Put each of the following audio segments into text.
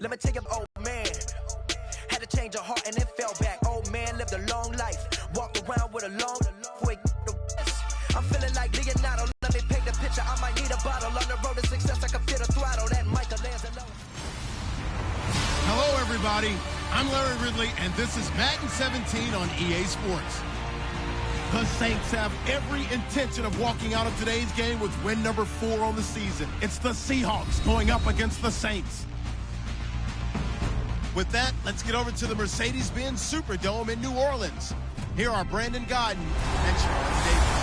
Let me tell you, old man had to change her heart and then fell back. Old man lived a long life, walked around with a long way. I'm feeling like Leonardo. Let me paint the picture. I might need a bottle on the road to success. I can feel the throttle. That Michelangelo. Hello, everybody. I'm Larry Ridley, and this is Madden 17 on EA Sports. The Saints have every intention of walking out of today's game with win number 4 on the season. It's the Seahawks going up against the Saints. With that, let's get over to the Mercedes-Benz Superdome in New Orleans. Here are Brandon Godden and Charles Davis.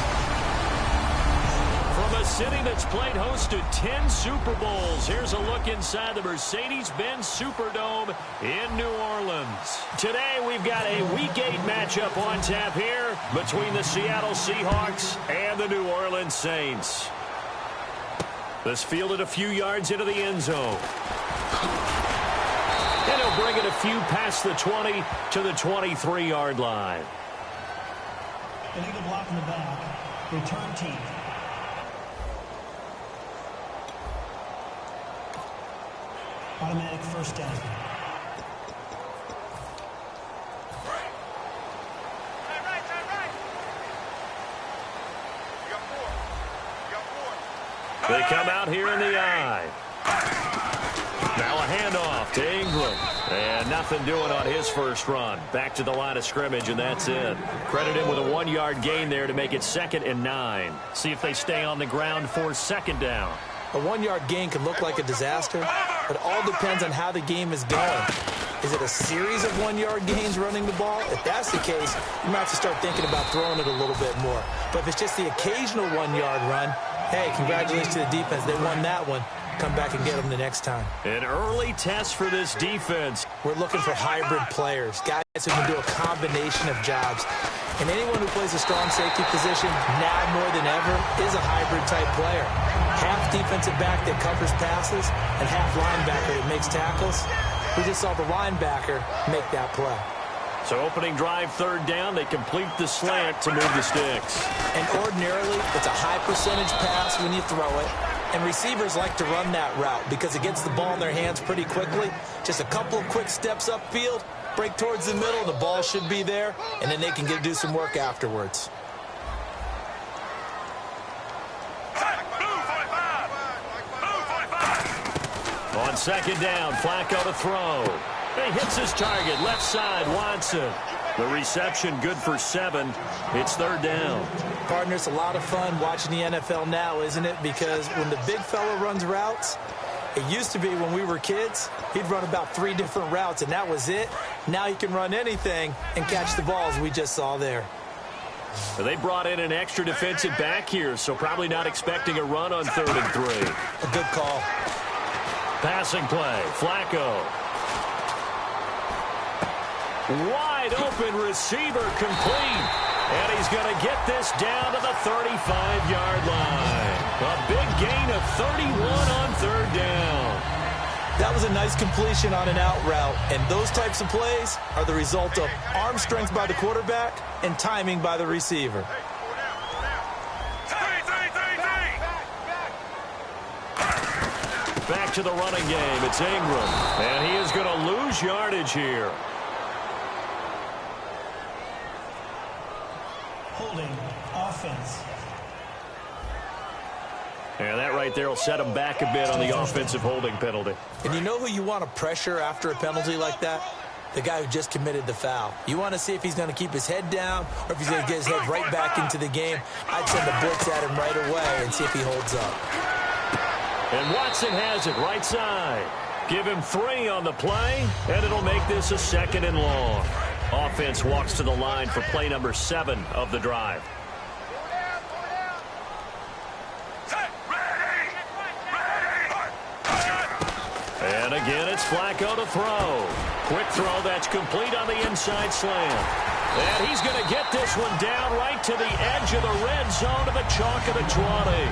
From a city that's played host to 10 Super Bowls, here's a look inside the Mercedes-Benz Superdome in New Orleans. Today, we've got a Week 8 matchup on tap here between the Seattle Seahawks and the New Orleans Saints. This fielded a few yards into the end zone. And he'll bring it a few past the 20 to the 23-yard line. Illegal block in the back. Return team. Automatic first down. They come out here in the eye. Now a handoff to Ingram. And nothing doing on his first run. Back to the line of scrimmage, and that's it. Credit him with a 1-yard gain there to make it 2nd and 9. See if they stay on the ground for 2nd down. A 1-yard gain can look like a disaster, but it all depends on how the game is going. Is it a series of 1-yard gains running the ball? If that's the case, you might have to start thinking about throwing it a little bit more. But if it's just the occasional 1-yard run, hey, congratulations to the defense. They won that one. Come back and get them the next time. An early test for this defense. We're looking for hybrid players, guys who can do a combination of jobs. And anyone who plays a strong safety position now more than ever is a hybrid-type player. Half defensive back that covers passes and half linebacker that makes tackles. We just saw the linebacker make that play. So opening drive, 3rd down, they complete the slant to move the sticks. And ordinarily, it's a high percentage pass when you throw it. And receivers like to run that route because it gets the ball in their hands pretty quickly. Just a couple of quick steps upfield, break towards the middle, the ball should be there, and then they can do some work afterwards. On 2nd down, Flacco to throw. He hits his target, left side, Watson. The reception good for 7. It's 3rd down. Partner, it's a lot of fun watching the NFL now, isn't it? Because when the big fella runs routes, it used to be when we were kids, he'd run about 3 different routes, and that was it. Now he can run anything and catch the balls we just saw there. They brought in an extra defensive back here, so probably not expecting a run on 3rd and 3. A good call. Passing play, Flacco. Wide open receiver complete. And he's going to get this down to the 35-yard line. A big gain of 31 on 3rd down. That was a nice completion on an out route. And those types of plays are the result of arm strength by the quarterback and timing by the receiver. Back to the running game. It's Ingram. And he is going to lose yardage here. Holding offense. And that right there will set him back a bit on the offensive holding penalty. And you know who you want to pressure after a penalty like that? The guy who just committed the foul. You want to see if he's going to keep his head down or if he's going to get his head right back into the game. I'd send a blitz at him right away and see if he holds up. And Watson has it right side. Give him 3 on the play, and it'll make this a 2nd and long. Offense walks to the line for play number 7 of the drive. And again, it's Flacco to throw. Quick throw that's complete on the inside slant. And he's going to get this one down right to the edge of the red zone to the chalk of the 20.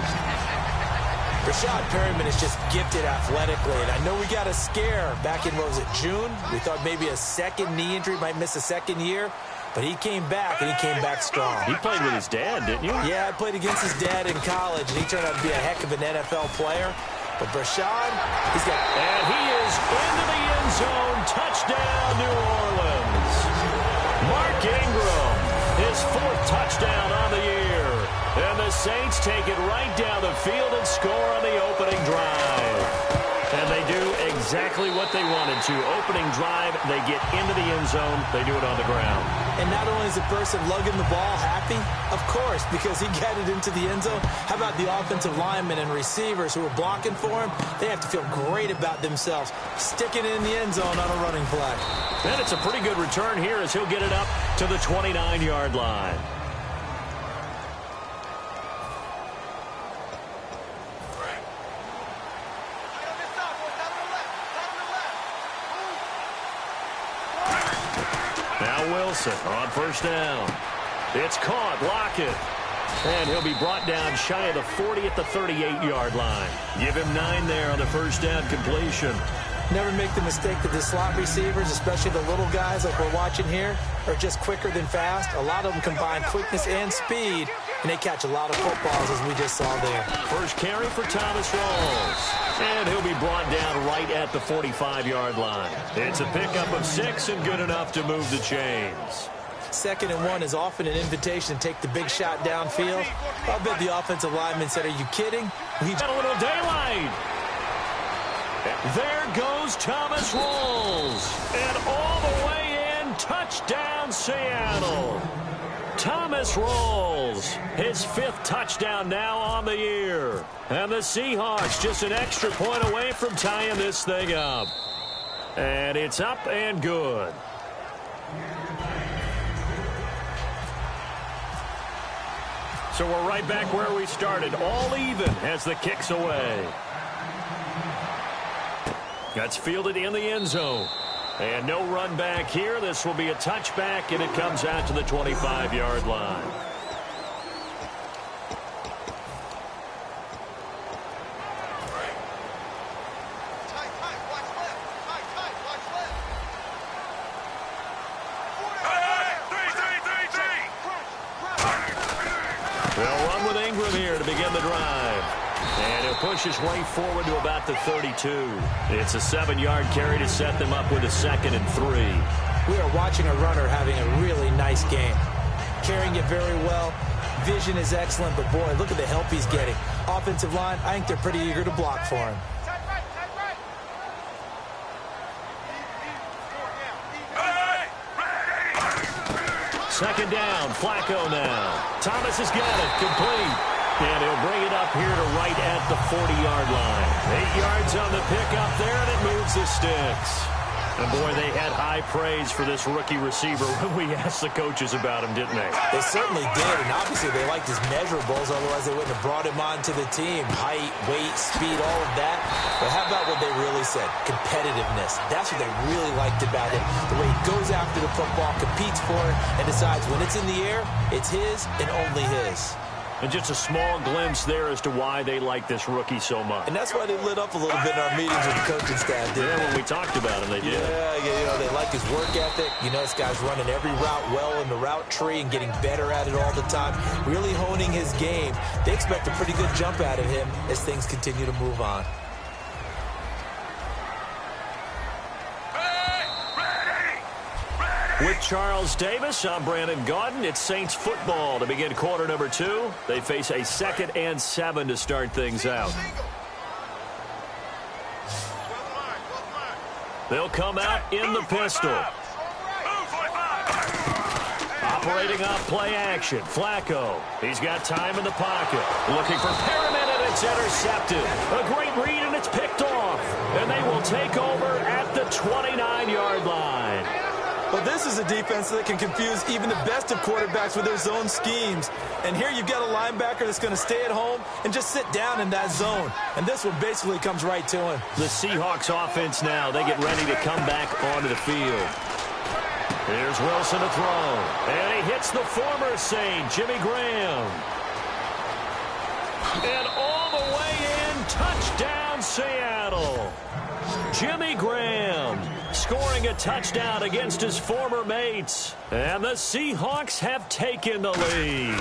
Rashad Perryman is just gifted athletically, and I know we got a scare back in, what was it, June? We thought maybe a 2nd knee injury, might miss a 2nd year, but he came back, and he came back strong. He played with his dad, didn't you? Yeah, I played against his dad in college, and he turned out to be a heck of an NFL player. But Brashad, he's got... And he is into the end zone. Touchdown, New Orleans. Mark Ingram, his 4th touchdown on the year. And the Saints take it right down the field and score on the opening drive. And they do exactly what they wanted to. Opening drive, they get into the end zone. They do it on the ground. And not only is the person lugging the ball happy, of course, because he got it into the end zone. How about the offensive linemen and receivers who are blocking for him? They have to feel great about themselves, sticking it in the end zone on a running play. And it's a pretty good return here as he'll get it up to the 29-yard line. Wilson on first down. It's caught. Lockett. And he'll be brought down shy of the 40 at the 38-yard line. Give him 9 there on the first down completion. Never make the mistake that the slot receivers, especially the little guys like we're watching here, are just quicker than fast. A lot of them combine quickness and speed, and they catch a lot of footballs, as we just saw there. First carry for Thomas Rawls. And he'll be brought down right at the 45-yard line. It's a pickup of 6 and good enough to move the chains. 2nd and 1 is often an invitation to take the big shot downfield. I'll bet the offensive lineman said, are you kidding? We got a little daylight. There goes Thomas Rawls. And all the way in, touchdown Seattle. Thomas Rawls, his 5th touchdown now on the year. And the Seahawks just an extra point away from tying this thing up. And it's up and good. So we're right back where we started, all even as the kick's away. That's fielded in the end zone. And no run back here. This will be a touchback, and it comes out to the 25-yard line. They'll run with Ingram here to begin the drive. And he'll push his way forward to about the 32. It's a 7-yard carry to set them up with a 2nd and 3. We are watching a runner having a really nice game. Carrying it very well. Vision is excellent, but boy, look at the help he's getting. Offensive line, I think they're pretty eager to block for him. Second down, Flacco now. Thomas has got it, complete. And he'll bring it up here to right at the 40-yard line. 8 yards on the pickup there, and it moves the sticks. And, boy, they had high praise for this rookie receiver when we asked the coaches about him, didn't they? They certainly did, and obviously they liked his measurables, otherwise they wouldn't have brought him onto the team. Height, weight, speed, all of that. But how about what they really said? Competitiveness. That's what they really liked about him. The way he goes after the football, competes for it, and decides when it's in the air, it's his and only his. And just a small glimpse there as to why they like this rookie so much. And that's why they lit up a little bit in our meetings with the coaching staff, didn't they? When we talked about him, they did. Yeah, they like his work ethic. You know, this guy's running every route well in the route tree and getting better at it all the time, really honing his game. They expect a pretty good jump out of him as things continue to move on. With Charles Davis, I'm Brandon Gaudin. It's Saints football to begin quarter number 2. They face a 2nd and 7 to start things out. They'll come out in the pistol. Operating off play action, Flacco. He's got time in the pocket. Looking for Perriman, and it's intercepted. A great read, and it's picked off. And they will take over at the 29-yard line. Well, this is a defense that can confuse even the best of quarterbacks with their zone schemes. And here you've got a linebacker that's going to stay at home and just sit down in that zone. And this one basically comes right to him. The Seahawks offense now, they get ready to come back onto the field. Here's Wilson to throw. And he hits the former Saint, Jimmy Graham. And all the way in, touchdown Seattle. Jimmy Graham scoring a touchdown against his former mates. And the Seahawks have taken the lead.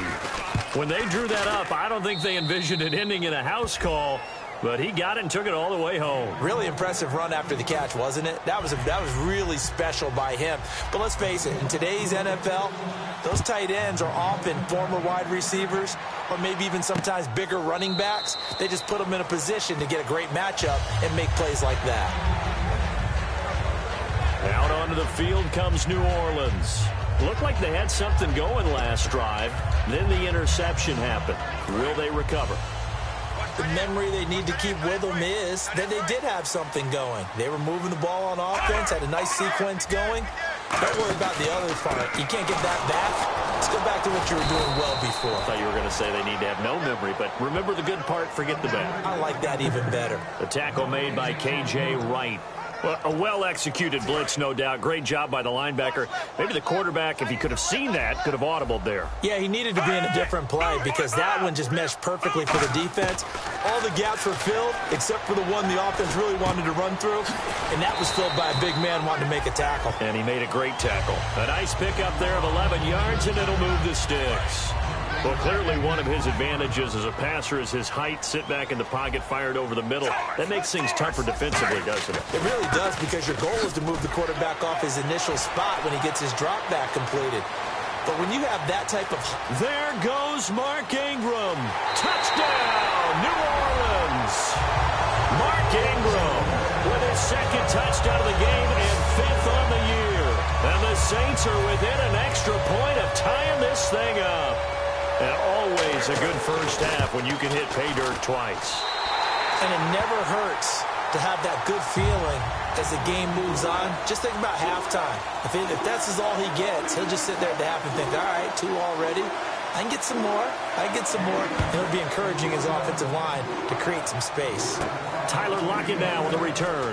When they drew that up, I don't think they envisioned it ending in a house call. But he got it and took it all the way home. Really impressive run after the catch, wasn't it? That was really special by him. But let's face it, in today's NFL, those tight ends are often former wide receivers or maybe even sometimes bigger running backs. They just put them in a position to get a great matchup and make plays like that. Out onto the field comes New Orleans. Looked like they had something going last drive. Then the interception happened. Will they recover? The memory they need to keep with them is that they did have something going. They were moving the ball on offense, had a nice sequence going. Don't worry about the other part. You can't get that back. Let's go back to what you were doing well before. I thought you were going to say they need to have no memory, but remember the good part, forget the bad. I like that even better. The tackle made by K.J. Wright. Well, a well-executed blitz, no doubt. Great job by the linebacker. Maybe the quarterback, if he could have seen that, could have audibled there. Yeah, he needed to be in a different play because that one just meshed perfectly for the defense. All the gaps were filled except for the one the offense really wanted to run through, and that was filled by a big man wanting to make a tackle. And he made a great tackle. A nice pickup there of 11 yards, and it'll move the sticks. Well, clearly one of his advantages as a passer is his height. Sit back in the pocket, fired over the middle. That makes things tougher defensively, doesn't it? It really does, because your goal is to move the quarterback off his initial spot when he gets his drop back completed. But when you have that type of... There goes Mark Ingram. Touchdown, New Orleans. Mark Ingram with his second touchdown of the game and 5th on the year. And the Saints are within an extra point of tying this thing up. And always a good first half when you can hit pay dirt twice. And it never hurts to have that good feeling as the game moves on. Just think about halftime. If that's all he gets, he'll just sit there at the half and think, all right, 2 already. I can get some more. I can get some more. And he'll be encouraging his offensive line to create some space. Tyler Lockett now with a return.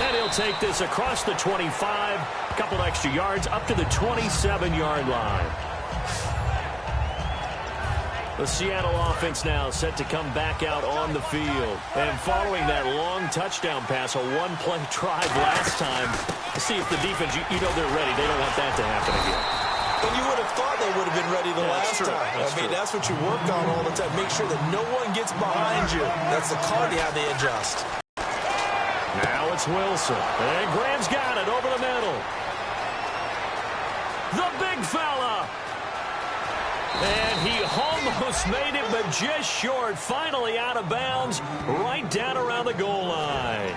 And he'll take this across the 25. A couple extra yards up to the 27-yard line. The Seattle offense now set to come back out on the field. And following that long touchdown pass, a one-play drive last time, to see if the defense, you know they're ready. They don't want that to happen again. But you would have thought they would have been ready the last time. That's what you work on all the time. Make sure that no one gets behind you. That's the cardio they adjust. Now it's Wilson. And Graham's got it over the middle. The big fella. And he almost made it, but just short. Finally out of bounds, right down around the goal line.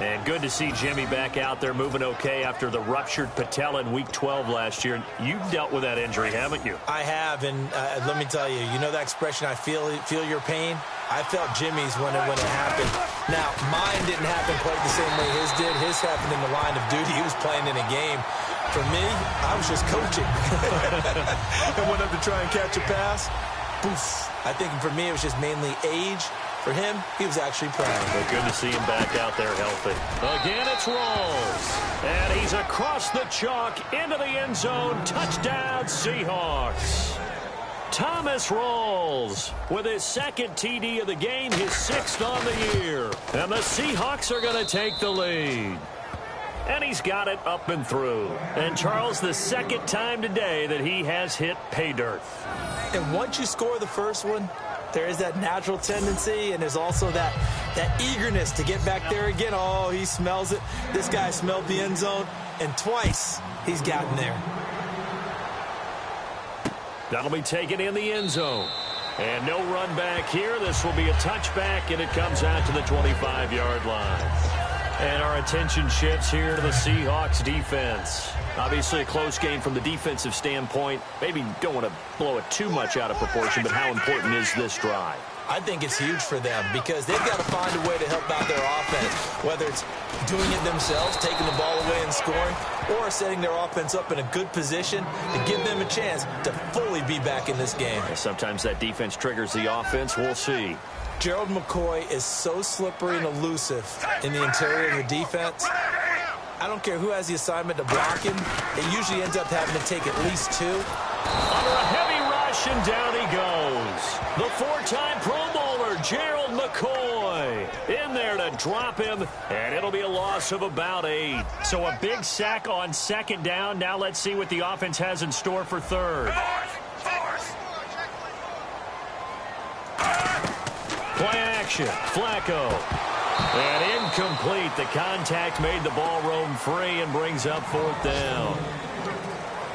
And good to see Jimmy back out there moving okay after the ruptured patella in Week 12 last year. You've dealt with that injury, haven't you? I have, and let me tell you, you know that expression, I feel your pain? I felt Jimmy's when it happened. Now, mine didn't happen quite the same way his did. His happened in the line of duty. He was playing in a game. For me, I was just coaching. And went up to try and catch a pass. Poof. I think for me, it was just mainly age. For him, he was actually playing. Well, good to see him back out there healthy. Again, it's Rawls. And he's across the chalk into the end zone. Touchdown, Seahawks. Thomas Rawls with his second TD of the game, his 6th on the year. And the Seahawks are going to take the lead. And he's got it up and through. And Charles, the second time today that he has hit pay dirt. And once you score the first one, there is that natural tendency, and there's also that eagerness to get back there again. Oh, he smells it. This guy smelled the end zone, and twice he's gotten there. That'll be taken in the end zone. And no run back here. This will be a touchback, and it comes out to the 25-yard line. And our attention shifts here to the Seahawks defense. Obviously a close game from the defensive standpoint. Maybe don't want to blow it too much out of proportion, but how important is this drive? I think it's huge for them because they've got to find a way to help out their offense, whether it's doing it themselves, taking the ball away and scoring, or setting their offense up in a good position to give them a chance to fully be back in this game. Sometimes that defense triggers the offense. We'll see. Gerald McCoy is so slippery and elusive in the interior of the defense. I don't care who has the assignment to block him. It usually ends up having to take at least 2. Under a heavy rush, and down he goes. The 4-time Pro Bowler, Gerald McCoy, in there to drop him, and it'll be a loss of about 8. So a big sack on second down. Now let's see what the offense has in store for third. Play action. Flacco. And incomplete. The contact made the ball roam free and brings up 4th down.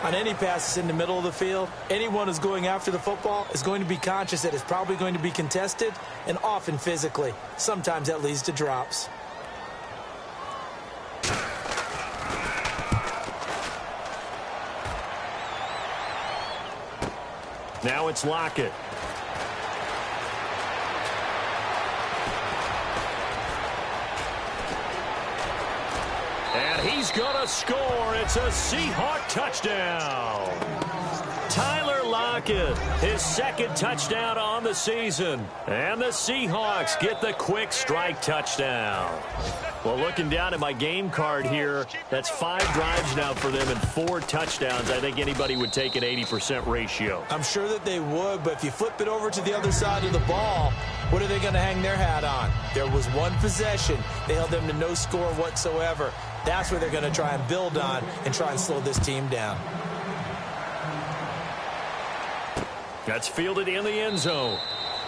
On any passes in the middle of the field, anyone who's going after the football is going to be conscious that it's probably going to be contested, and often physically. Sometimes that leads to drops. Now it's Lockett. And he's going to score. It's a Seahawk touchdown. Tyler Lockett, his 2nd touchdown on the season. And the Seahawks get the quick strike touchdown. Well, looking down at my game card here, that's 5 drives now for them and 4 touchdowns. I think anybody would take an 80% ratio. I'm sure that they would, but if you flip it over to the other side of the ball, what are they going to hang their hat on? There was one possession. They held them to no score whatsoever. That's where they're going to try and build on and try and slow this team down. That's fielded in the end zone.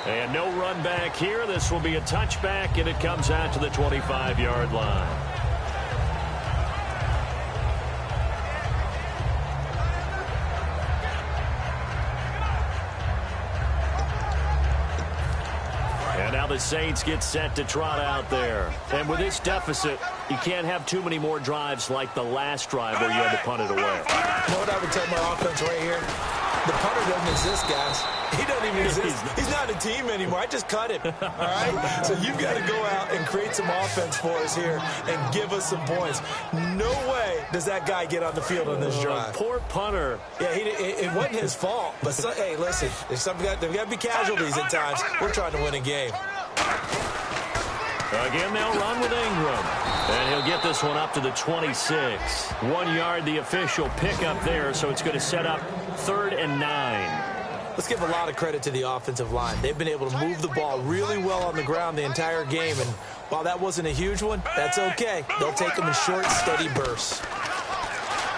And no run back here. This will be a touchback, and it comes out to the 25-yard line. And now the Saints get set to trot out there. And with this deficit, you can't have too many more drives like the last drive where you had to punt it away. You know what I would tell my offense right here? The punter doesn't exist, guys. He doesn't even exist. He's not a team anymore. I just cut him, all right? So you've got to go out and create some offense for us here and give us some points. No way does that guy get on the field on this drive. Poor punter. Yeah, it wasn't his fault. But, hey, listen, there's got to be casualties at times. We're trying to win a game. Again, they'll run with Ingram. And he'll get this one up to the 26. 1 yard, the official pickup there, so it's going to set up 3rd and 9. Let's give a lot of credit to the offensive line. They've been able to move the ball really well on the ground the entire game, and while that wasn't a huge one, that's okay. They'll take them in short, steady bursts.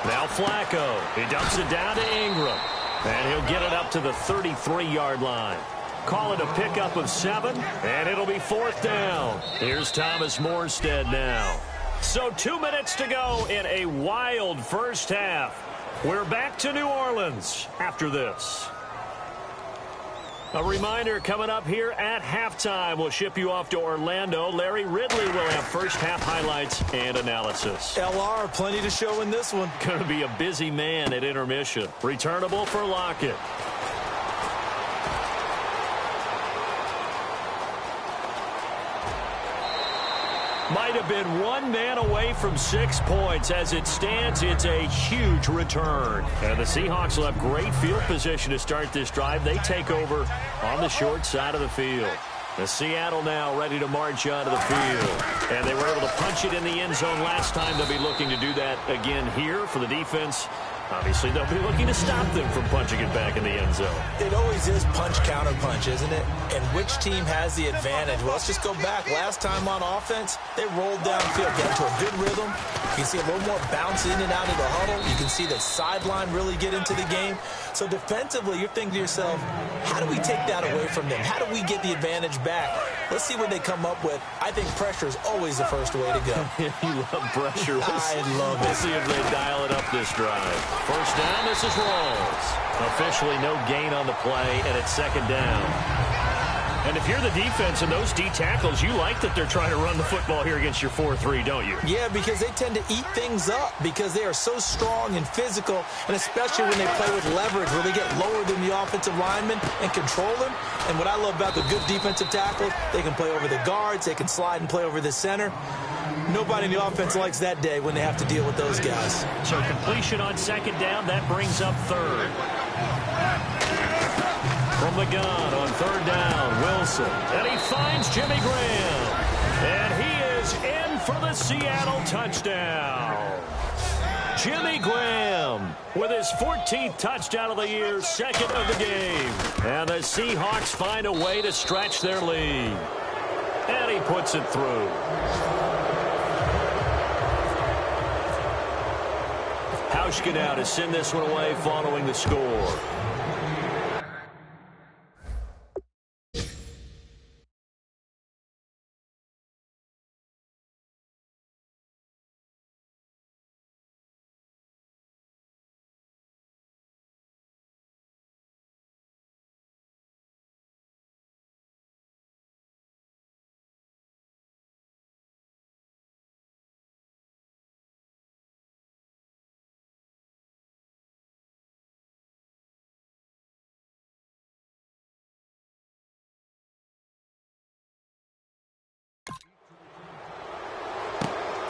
Now Flacco. He dumps it down to Ingram, and he'll get it up to the 33-yard line. Call it a pickup of 7, and it'll be 4th down. Here's Thomas Morstead now. So 2 minutes to go in a wild first half. We're back to New Orleans after this. A reminder coming up here at halftime. We'll ship you off to Orlando. Larry Ridley will have first half highlights and analysis. LR, plenty to show in this one. Going to be a busy man at intermission. Returnable for Lockett. Might have been one man away from 6 points. As it stands, it's a huge return. And the Seahawks will have great field position to start this drive. They take over on the short side of the field. The Seattle now ready to march onto the field. And they were able to punch it in the end zone last time. They'll be looking to do that again here for the defense. Obviously, they'll be looking to stop them from punching it back in the end zone. It always is punch, counter punch, isn't it? And which team has the advantage? Well, let's just go back. Last time on offense, they rolled downfield, got into a good rhythm. You can see a little more bounce in and out of the huddle. You can see the sideline really get into the game. So defensively, you're thinking to yourself, how do we take that away from them? How do we get the advantage back? Let's see what they come up with. I think pressure is always the first way to go. You love pressure. I love it. Let's see if they dial it up this drive. First down, this is Rawls. Officially no gain on the play, and it's 2nd down. And if you're the defense and those D tackles, you like that they're trying to run the football here against your 4-3, don't you? Yeah, because they tend to eat things up because they are so strong and physical, and especially when they play with leverage where they get lower than the offensive linemen and control them. And what I love about the good defensive tackles, they can play over the guards, they can slide and play over the center. Nobody in the offense likes that day when they have to deal with those guys. So completion on 2nd down, that brings up 3rd. From the gun on 3rd down, Wilson. And he finds Jimmy Graham. And he is in for the Seattle touchdown. Jimmy Graham with his 14th touchdown of the year, 2nd of the game. And the Seahawks find a way to stretch their lead. And he puts it through. Hauschka now to send this one away following the score.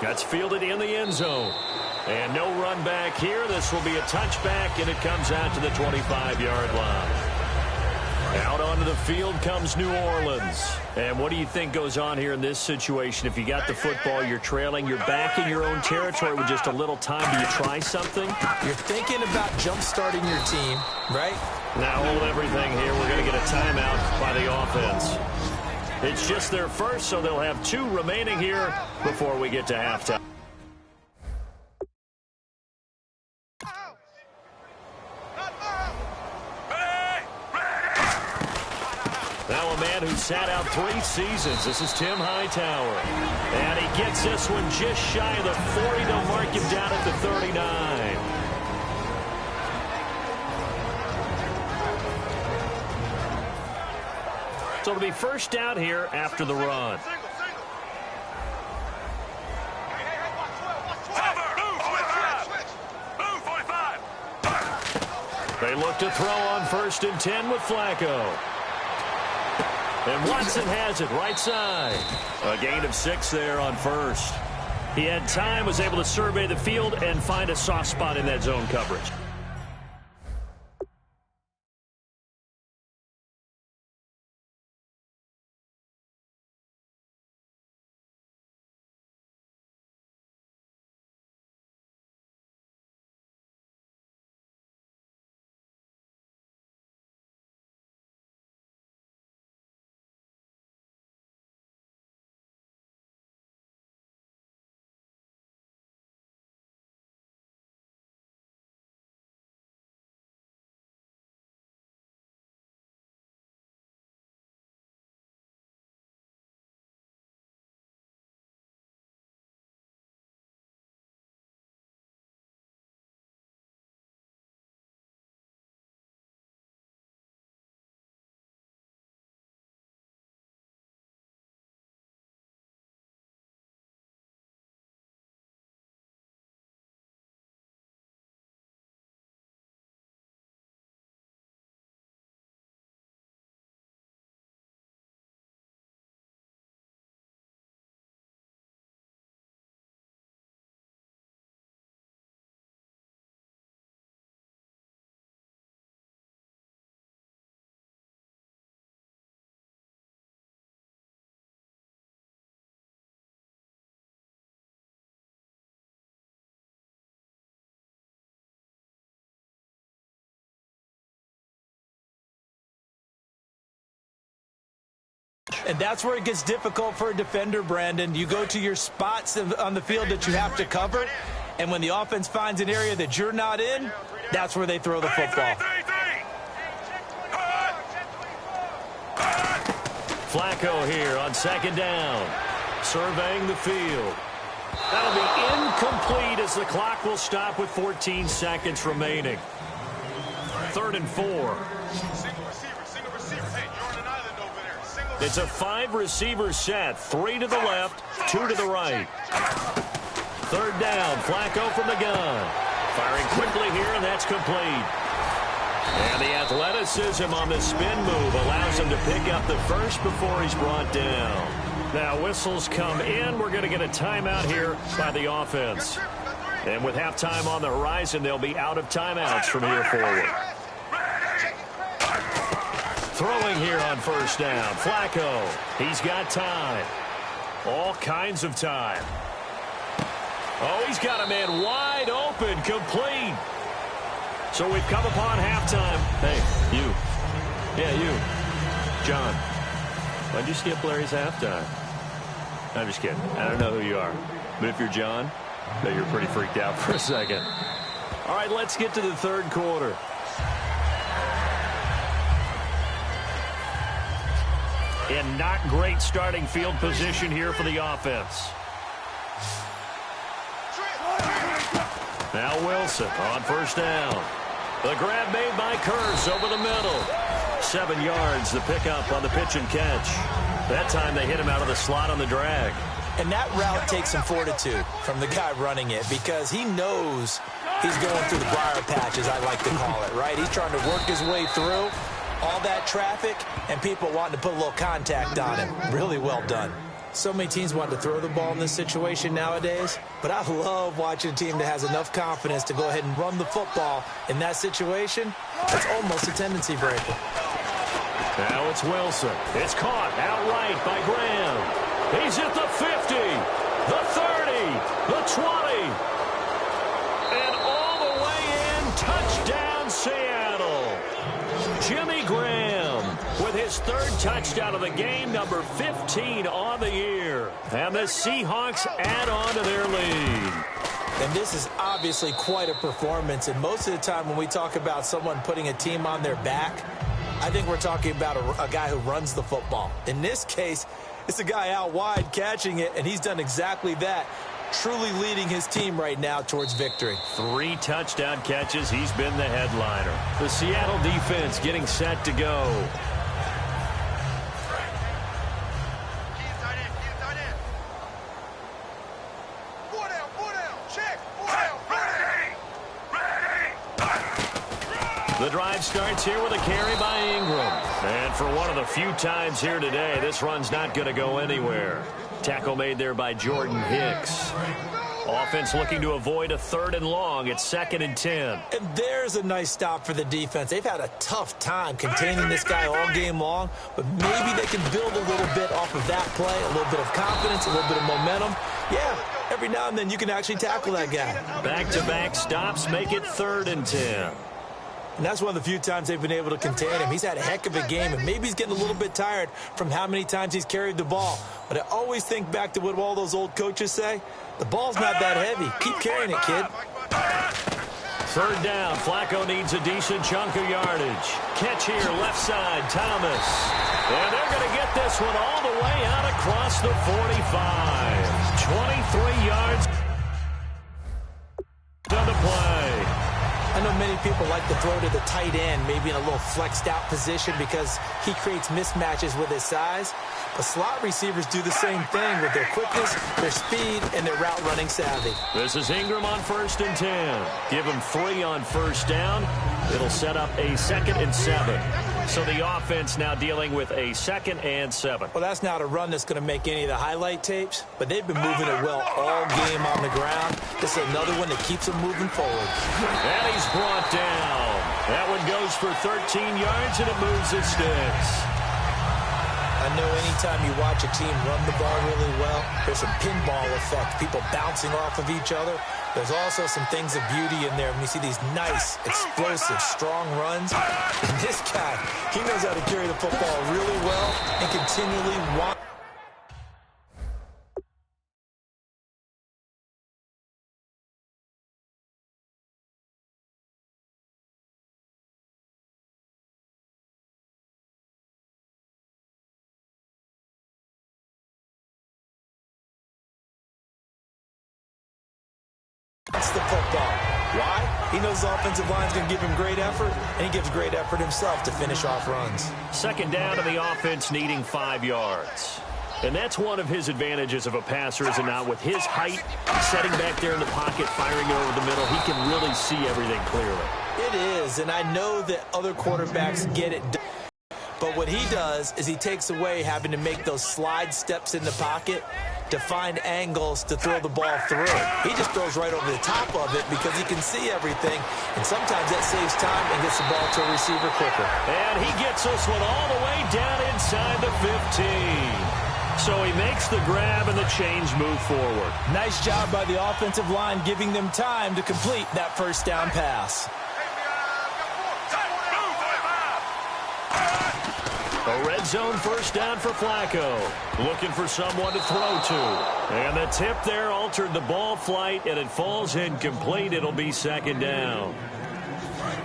That's fielded in the end zone. And no run back here. This will be a touchback, and it comes out to the 25-yard line. Out onto the field comes New Orleans. And what do you think goes on here in this situation? If you got the football, you're trailing, you're back in your own territory with just a little time. Do you try something? You're thinking about jump-starting your team, right? Now hold everything here. We're going to get a timeout by the offense. It's just their first, so they'll have 2 remaining here before we get to halftime. Now a man who sat out 3 seasons. This is Tim Hightower. And he gets this one just shy of the 40. They'll mark him down at the 39. So it'll be first down here after the run. They look to throw on 1st and 10 with Flacco. And Watson has it right side. A gain of 6 there on 1st. He had time, was able to survey the field and find a soft spot in that zone coverage. And that's where it gets difficult for a defender, Brandon. You go to your spots on the field that you have to cover, and when the offense finds an area that you're not in, that's where they throw the football. Flacco here on 2nd down, surveying the field. That'll be incomplete as the clock will stop with 14 seconds remaining. 3rd and 4. It's a 5-receiver set. 3 to the left, 2 to the right. 3rd down, Flacco from the gun. Firing quickly here, and that's complete. And the athleticism on the spin move allows him to pick up the first before he's brought down. Now whistles come in. We're going to get a timeout here by the offense. And with halftime on the horizon, they'll be out of timeouts from here forward. Throwing here on 1st down. Flacco. He's got time. All kinds of time. Oh, he's got a man wide open. Complete. So we've come upon halftime. Hey, you. Yeah, you. John. Why'd you skip Larry's halftime? I'm just kidding. I don't know who you are. But if you're John, I bet you're pretty freaked out for a second. All right, let's get to the 3rd quarter. In not great starting field position here for the offense. Now Wilson on 1st down. The grab made by Curse over the middle. 7 yards, the pickup on the pitch and catch. That time they hit him out of the slot on the drag. And that route takes some fortitude from the guy running it because he knows he's going through the briar patch, as I like to call it, right? He's trying to work his way through all that traffic and people wanting to put a little contact on him. Really well done. So many teams want to throw the ball in this situation nowadays, but I love watching a team that has enough confidence to go ahead and run the football. In that situation, that's almost a tendency breaker. Now it's Wilson. It's caught outright by Graham. He's at the 50, the 30, the 20, and all the way in. Touchdown, Seattle. Jimmy Graham with his third touchdown of the game, number 15 on the year. And the Seahawks add on to their lead. And this is obviously quite a performance. And most of the time when we talk about someone putting a team on their back, I think we're talking about a guy who runs the football. In this case, it's a guy out wide catching it, and he's done exactly that, truly leading his team right now towards victory. 3 touchdown catches. He's been the headliner. The Seattle defense getting set to go. The drive starts here with a carry by Ingram. And for one of the few times here today, this run's not going to go anywhere. Tackle made there by Jordan Hicks. Offense looking to avoid a 3rd and long. It's 2nd and 10. And there's a nice stop for the defense. They've had a tough time containing this guy all game long, but maybe they can build a little bit off of that play, a little bit of confidence, a little bit of momentum. Yeah, every now and then you can actually tackle that guy. Back-to-back stops make it 3rd and 10. And that's one of the few times they've been able to contain him. He's had a heck of a game, and maybe he's getting a little bit tired from how many times he's carried the ball. But I always think back to what all those old coaches say. The ball's not that heavy. Keep carrying it, kid. 3rd down. Flacco needs a decent chunk of yardage. Catch here, left side, Thomas. And they're going to get this one all the way out across the 45. 23 yards on the play. I know many people like to throw to the tight end, maybe in a little flexed out position because he creates mismatches with his size. But slot receivers do the same thing with their quickness, their speed, and their route running savvy. This is Ingram on 1st and 10. Give him 3 on 1st down. It'll set up a 2nd and 7. So the offense now dealing with a 2nd and 7. Well, that's not a run that's going to make any of the highlight tapes, but they've been moving it well all game on the ground. This is another one that keeps them moving forward. And he's brought down. That one goes for 13 yards, and it moves his sticks. I know anytime you watch a team run the ball really well, there's some pinball effect, people bouncing off of each other. There's also some things of beauty in there when you see these nice, explosive, strong runs. And this guy, he knows how to carry the football really well and continually want. That's the football. Why? He knows the offensive line's going to give him great effort, and he gives great effort himself to finish off runs. 2nd down to the offense needing 5 yards. And that's one of his advantages of a passer, is it not? With his height, setting back there in the pocket, firing it over the middle, he can really see everything clearly. It is, and I know that other quarterbacks get it done. But what he does is he takes away having to make those slide steps in the pocket to find angles to throw the ball through. He just throws right over the top of it because he can see everything, and sometimes that saves time and gets the ball to a receiver quicker. And he gets this one all the way down inside the 15. So he makes the grab and the chains move forward. Nice job by the offensive line giving them time to complete that 1st down pass. A red zone 1st down for Flacco. Looking for someone to throw to. And the tip there altered the ball flight, and it falls incomplete. It'll be 2nd down.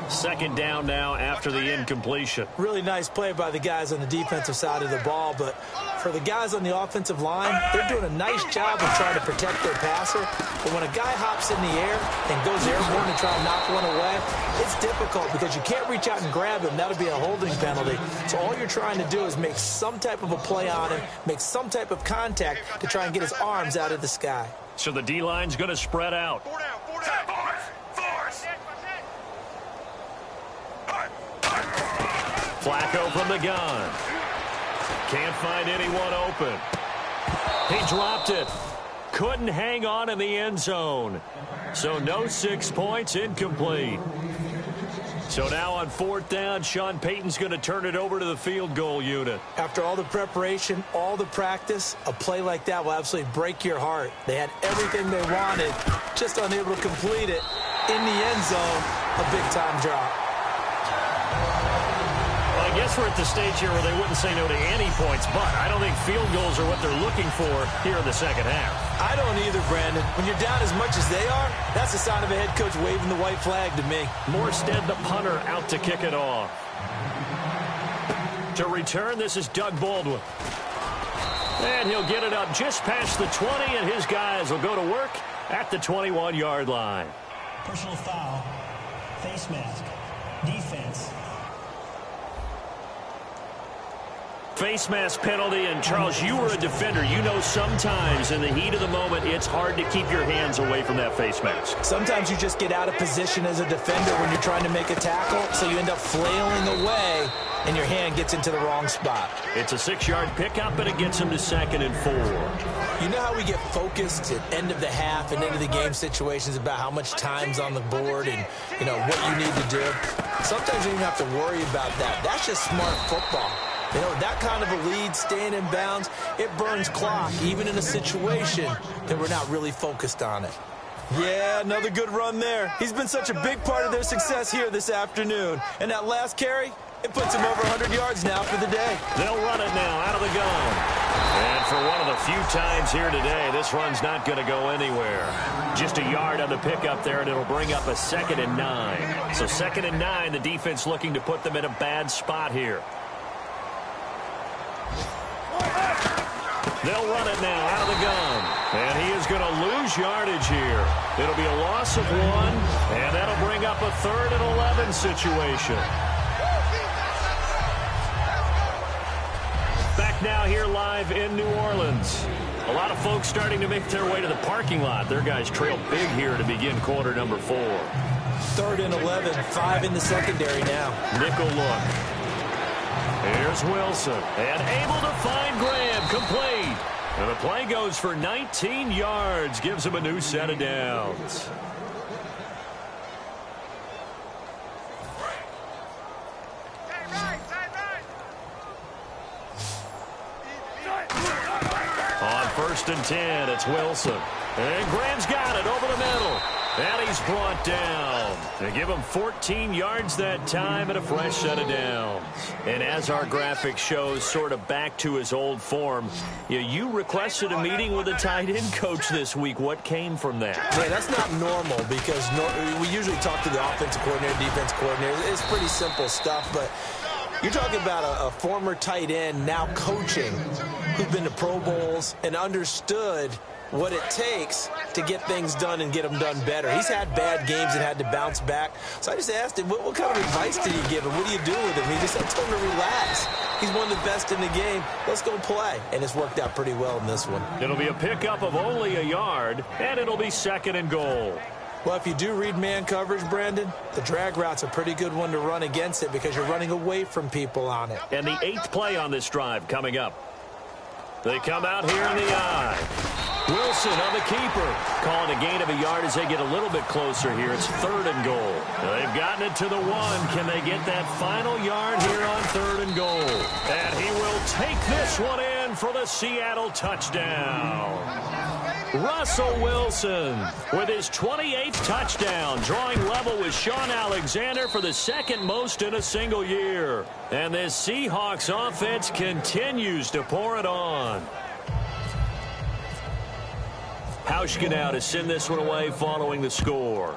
2nd down now after the incompletion. Really nice play by the guys on the defensive side of the ball, but for the guys on the offensive line, they're doing a nice job of trying to protect their passer. But when a guy hops in the air and goes airborne to try and knock one away, it's difficult because you can't reach out and grab him. That'll be a holding penalty. So all you're trying to do is make some type of a play on him, make some type of contact to try and get his arms out of the sky. So the D-line's going to spread out. Flacco from the gun. Can't find anyone open. He dropped it. Couldn't hang on in the end zone. So no 6 points, incomplete. So now on 4th down, Sean Payton's going to turn it over to the field goal unit. After all the preparation, all the practice, a play like that will absolutely break your heart. They had everything they wanted, just unable to complete it. In the end zone, a big-time drop. Well, I guess we're at the stage here where they wouldn't say no to any points, but I don't think field goals are what they're looking for here in the second half. I don't either, Brandon. When you're down as much as they are, that's the sign of a head coach waving the white flag to me. Morstead, the punter, out to kick it off. To return, this is Doug Baldwin. And he'll get it up just past the 20, and his guys will go to work at the 21-yard line. Personal foul. Face mask. Defense. Face mask penalty, and Charles, you were a defender. You know sometimes in the heat of the moment, it's hard to keep your hands away from that face mask. Sometimes you just get out of position as a defender when you're trying to make a tackle, so you end up flailing away, and your hand gets into the wrong spot. It's a 6-yard pickup, and it gets him to 2nd and 4. You know how we get focused at end of the half and end of the game situations about how much time's on the board and, you know, what you need to do? Sometimes you don't even have to worry about that. That's just smart football. You know, that kind of a lead, staying in bounds, it burns clock, even in a situation that we're not really focused on it. Yeah, another good run there. He's been such a big part of their success here this afternoon. And that last carry, it puts him over 100 yards now for the day. They'll run it now out of the gun. And for one of the few times here today, this run's not going to go anywhere. Just a yard on the pickup there, and it'll bring up a 2nd and 9. So 2nd and 9, the defense looking to put them in a bad spot here. They'll run it now out of the gun. And he is going to lose yardage here. It'll be a loss of 1, and that'll bring up a 3rd and 11 situation. Back now here live in New Orleans. A lot of folks starting to make their way to the parking lot. Their guys trail big here to begin quarter number 4. 3rd and 11, 5 in the secondary now. Nickel look. Here's Wilson, and able to find Graham, complete. And the play goes for 19 yards, gives him a new set of downs. On 1st and 10, it's Wilson. And Graham's got it over the middle. And he's brought down. They give him 14 yards that time and a fresh set of downs. And as our graphic shows, sort of back to his old form, you requested a meeting with a tight end coach this week. What came from that? Yeah, that's not normal because we usually talk to the offensive coordinator, defense coordinator. It's pretty simple stuff, but you're talking about a former tight end now coaching who's been to Pro Bowls and understood what it takes to get things done and get them done better. He's had bad games and had to bounce back. So I just asked him, what kind of advice did he give him? What do you do with him? He just told him to relax. He's one of the best in the game. Let's go play. And it's worked out pretty well in this one. It'll be a pickup of only a yard, and it'll be 2nd and goal. Well, if you do read man coverage, Brandon, the drag route's a pretty good one to run against it because you're running away from people on it. And the 8th play on this drive coming up. They come out here in the eye. Wilson on the keeper. Calling a gain of a yard as they get a little bit closer here. It's 3rd and goal. They've gotten it to the 1. Can they get that final yard here on 3rd and goal? And he will take this one in for the Seattle touchdown. Russell Wilson with his 28th touchdown, drawing level with Sean Alexander for the 2nd most in a single year. And this Seahawks offense continues to pour it on. Hauschka now to send this one away following the score.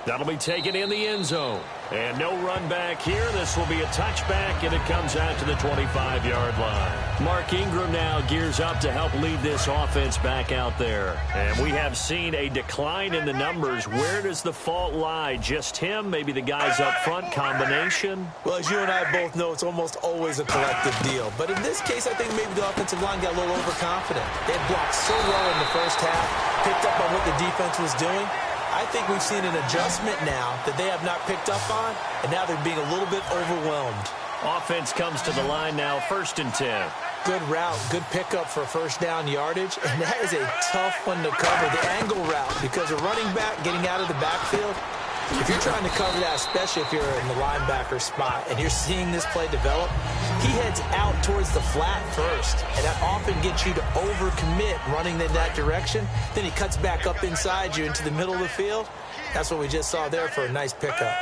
That'll be taken in the end zone. And no run back here. This will be a touchback, and it comes out to the 25-yard line. Mark Ingram now gears up to help lead this offense back out there. And we have seen a decline in the numbers. Where does the fault lie? Just him? Maybe the guys up front? Combination? Well, as you and I both know, it's almost always a collective deal. But in this case, I think maybe the offensive line got a little overconfident. They had blocked so well in the first half, picked up on what the defense was doing. I think we've seen an adjustment now that they have not picked up on, and now they're being a little bit overwhelmed. Offense comes to the line now, 1st and 10. Good route, good pickup for first down yardage, and that is a tough one to cover, the angle route, because a running back getting out of the backfield, if you're trying to cover that, especially if you're in the linebacker spot and you're seeing this play develop, he heads out towards the flat first, and that often gets you to overcommit running in that direction. Then he cuts back up inside you into the middle of the field. That's what we just saw there for a nice pickup.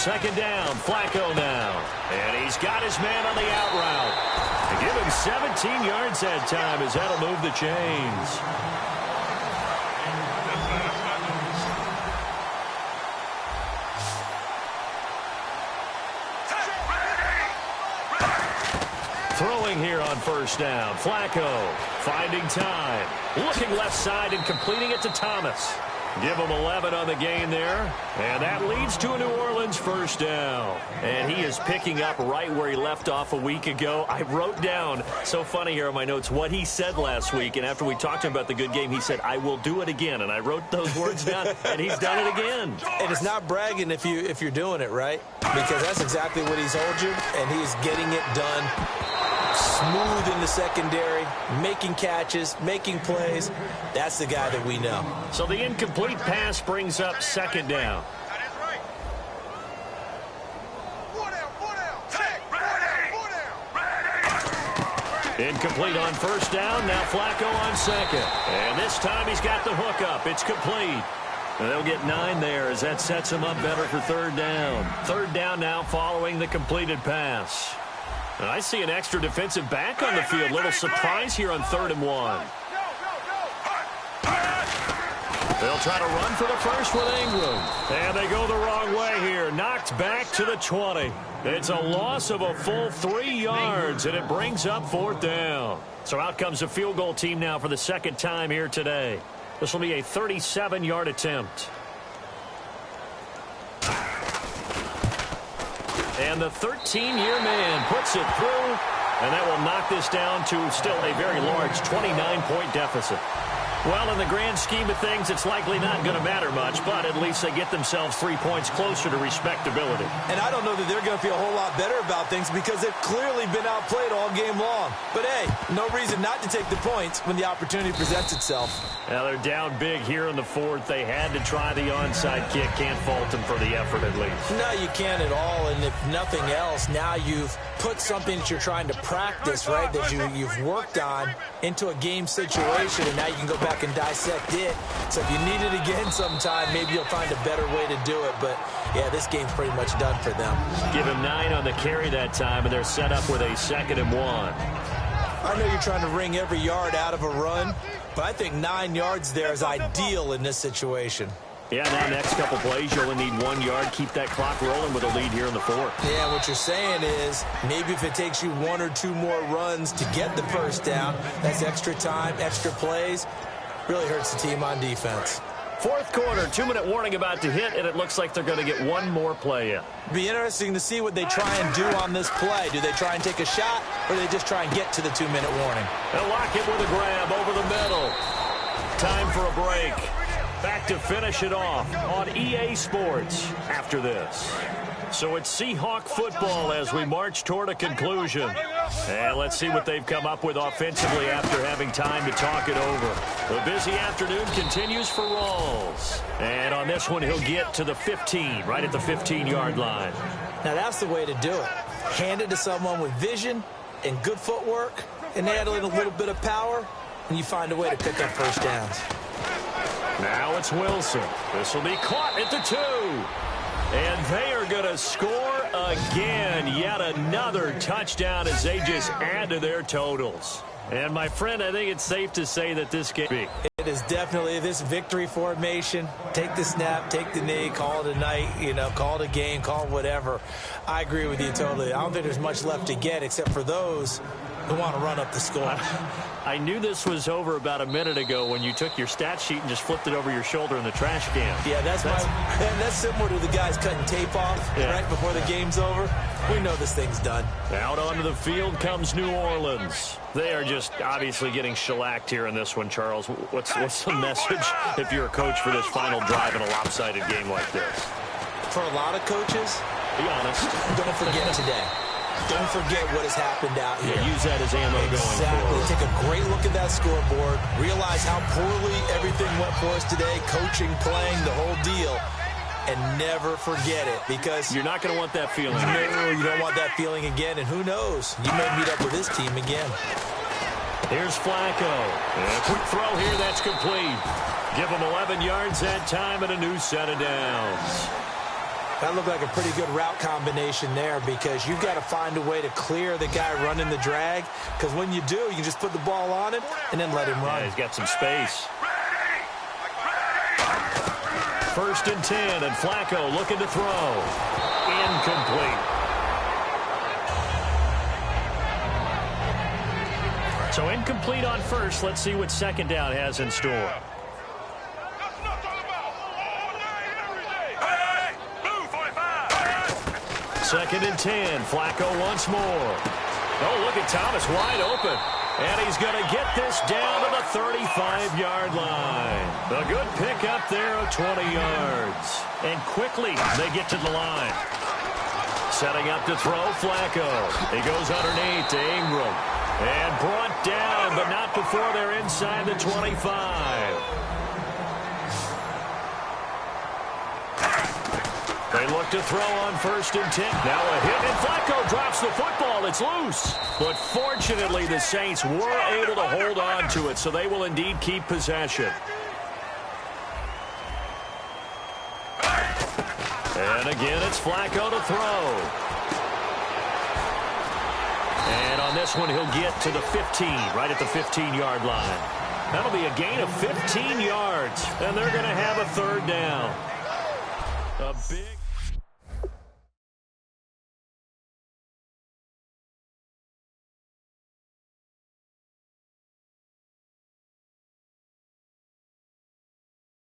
2nd down, Flacco now. And he's got his man on the out route. To give him 17 yards that time as that'll move the chains. Throwing here on 1st down. Flacco finding time. Looking left side and completing it to Thomas. Give him 11 on the gain there. And that leads to a New Orleans 1st down. And he is picking up right where he left off a week ago. I wrote down, so funny here in my notes, what he said last week. And after we talked to him about the good game, he said, I will do it again. And I wrote those words down, and he's done it again. And it's not bragging if you're doing it, right? Because that's exactly what he's told you, and he's getting it done. Smooth in the secondary, making catches, making plays. That's the guy that we know. So the incomplete pass brings up 2nd down. Incomplete on 1st down. Now Flacco on 2nd. And this time he's got the hook up. It's complete. And they'll get 9 there as that sets him up better for 3rd down. 3rd down now following the completed pass. And I see an extra defensive back on the field. Little surprise here on 3rd and 1. They'll try to run for the first with Ingram. And they go the wrong way here. Knocked back to the 20. It's a loss of a full 3 yards, and it brings up 4th down. So out comes the field goal team now for the 2nd time here today. This will be a 37-yard attempt. And the 13-year man puts it through, and that will knock this down to still a very large 29-point deficit. Well, in the grand scheme of things, it's likely not going to matter much, but at least they get themselves 3 points closer to respectability. And I don't know that they're going to feel a whole lot better about things because they've clearly been outplayed all game long. But, hey, no reason not to take the points when the opportunity presents itself. Now, they're down big here in the 4th. They had to try the onside kick. Can't fault them for the effort, at least. No, you can't at all. And if nothing else, now you've put something that you're trying to practice, right, that you've worked on into a game situation, and now you can go back and dissect it. So if you need it again sometime, maybe you'll find a better way to do it. But, yeah, this game's pretty much done for them. Give him 9 on the carry that time, and they're set up with a 2nd and 1. I know you're trying to wring every yard out of a run, but I think 9 yards there is ideal in this situation. Yeah, now next couple plays, you only need 1 yard. Keep that clock rolling with a lead here in the 4th. Yeah, what you're saying is maybe if it takes you 1 or 2 more runs to get the first down, that's extra time, extra plays. Really hurts the team on defense. 4th quarter, 2-minute warning about to hit, and it looks like they're going to get 1 more play in. Be interesting to see what they try and do on this play. Do they try and take a shot, or do they just try and get to the 2-minute warning? They'll lock it with a grab over the middle. Time for a break. Back to finish it off on EA Sports after this. So it's Seahawk football as we march toward a conclusion. And let's see what they've come up with offensively after having time to talk it over. The busy afternoon continues for Rawls. And on this one, he'll get to the 15, right at the 15-yard line. Now, that's the way to do it. Hand it to someone with vision and good footwork, and add in a little bit of power, and you find a way to pick up first downs. Now it's Wilson. This will be caught at the 2. And they are going to score again. Yet another touchdown as they just add to their totals. And, my friend, I think it's safe to say that this game... It is definitely this victory formation. Take the snap, take the knee, call it a night, call it a game, call it whatever. I agree with you totally. I don't think there's much left to get except for those who want to run up the score. I knew this was over about a minute ago when you took your stat sheet and just flipped it over your shoulder in the trash can. Yeah, that's similar to the guys cutting tape off right before the game's over. We know this thing's done. Out onto the field comes New Orleans. They are just obviously getting shellacked here in this one, Charles. What's the message if you're a coach for this final drive in a lopsided game like this? For a lot of coaches, Be honest. Don't forget today. Don't forget what has happened out here. Yeah, use that as ammo going forward. Take a great look at that scoreboard. Realize how poorly everything went for us today. Coaching, playing, the whole deal. And never forget it, because you're not going to want that feeling. No, you don't want that feeling again. And who knows? You may meet up with this team again. Here's Flacco. And a quick throw here. That's complete. Give him 11 yards that time and a new set of downs. That looked like a pretty good route combination there, because you've got to find a way to clear the guy running the drag, because when you do, you can just put the ball on it and then let him run. Yeah, he's got some space. 1st and 10, and Flacco looking to throw. Incomplete. So incomplete on first. Let's see what second down has in store. Second and 10. Flacco once more. Oh, look at Thomas wide open. And he's going to get this down to the 35-yard line. A good pickup there of 20 yards. And quickly they get to the line. Setting up to throw, Flacco. He goes underneath to Ingram. And brought down, but not before they're inside the 25. They look to throw on 1st and 10. Now a hit, and Flacco drops the football. It's loose. But fortunately, the Saints were able to hold on to it, so they will indeed keep possession. And again, it's Flacco to throw. And on this one, he'll get to the 15, right at the 15-yard line. That'll be a gain of 15 yards, and they're going to have a 3rd down. A big...